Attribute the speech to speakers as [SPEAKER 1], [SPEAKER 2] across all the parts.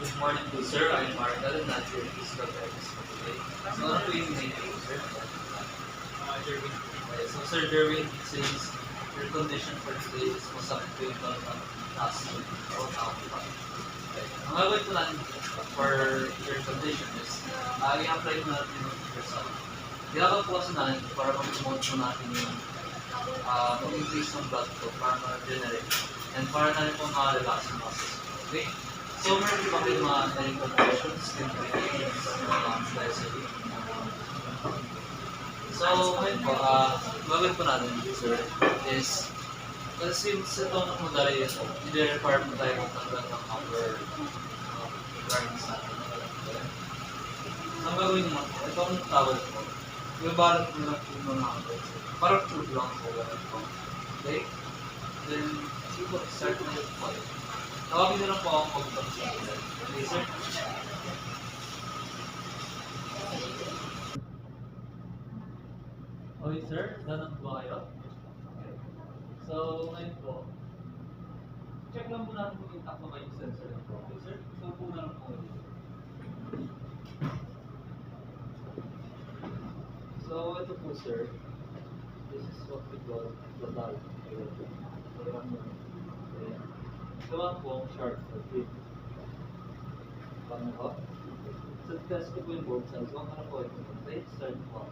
[SPEAKER 1] Good morning po, sir. I'm Martel, not your physical therapist for today. So, ano po yung name po, sir? Jerwin. Okay, so, Sir Jerwin, since your condition for today is masakit po yung task o nakapag. Okay. Ang gagawin po natin for your condition is, i-apply po natin yung result. Ginagawa po kasi natin para mag-promote po natin yung mag-increase ng blood flow para ma-generate and para na rin po ma-relax yung muscles. Okay? So, meron po kayo mga medical conditions, skin conditions, diabetes. So, ngayon po, gagawin po natin, sir, is, kasi since itong modality ito, hindi require po tayo magtanggal ng upper garments natin. So, ang gagawin mo po, itong towel po, ibabalot mo lang po mga upwards. Parang tube lang po, ganun po. Okay? Then, siguro, start na yung po. Tawagin na lang po akong mag-control. Okay, sir? Okay, sir. Danang po kayo. Okay. So, ngayon po, check lang po natin kung intact pa yung sensor na po. Okay, sir? So, po na lang po kayo. So, ito po, sir. This is what we call the valve. Okay. Gawa po ang chart for fit. Paano ko? So, test ko po yung both sides. Huwag ka na po ito. Okay, start po.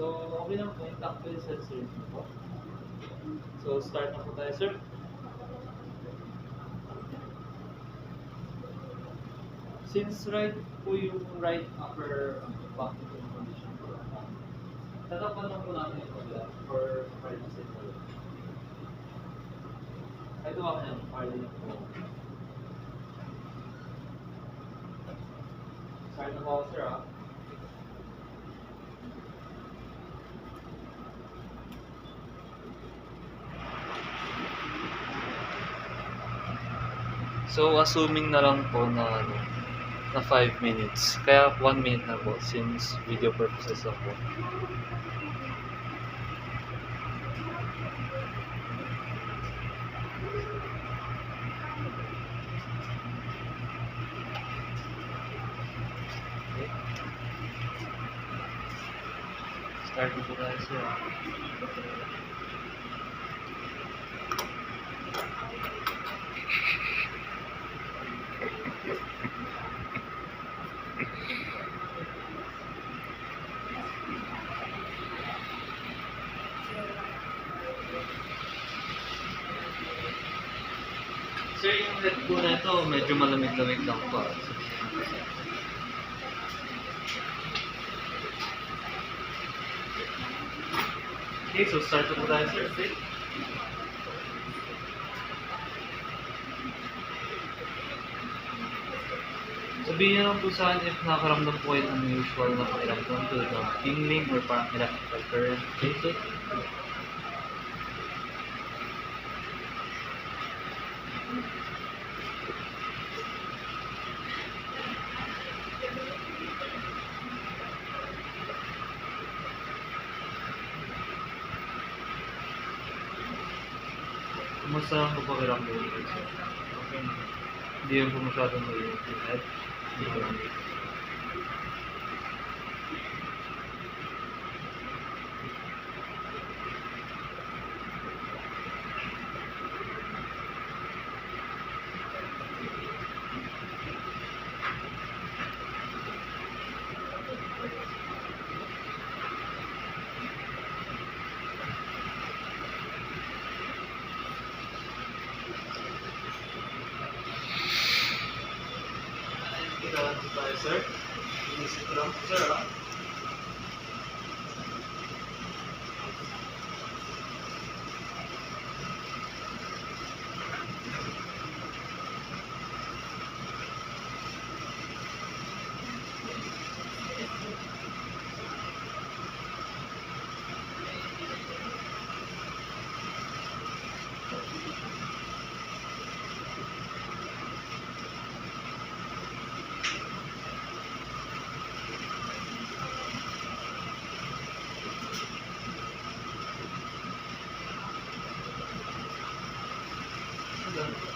[SPEAKER 1] So, okay lang po yung tactile sensor po. So, start na po tayo, sir. Since right po yung right upper back condition po, tatapan lang po natin yung pagla for right sensor. Ito ako yan, hardly lang po. Start na po ako, sir, ha? So, assuming na lang po na 5 minutes. Kaya 1 minute na po since video purposes lang po. Okay. Start po tayo, sir. Sir, yung head po na ito, medyo malamig-lamig lang po. Okay, so start na po tayo, sir. Okay. Sabihin niyo lang po sa akin if nakakaramdam po kayo ng usual na pakiramdam tulad ng tingling or parang electrical current. Okay, sir? Kumusta ang pakiramdam ko, sir? Okay. Hindi yun po masyadong mainit yung head. Hindi ko lang. Kailangan po tayo, sir. Inisip ko lang po, sir, ha?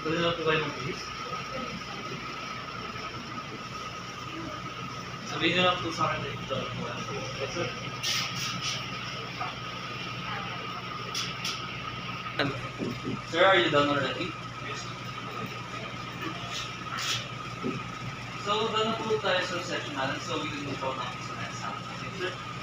[SPEAKER 1] Pwede na po kayo mag-bihis? Sabihin na lang po sa akin na ito po. Yes, sir. Sir, are you done already? So, done na po tayo sa session natin. So, we can move on na po sa next half. Okay, sir?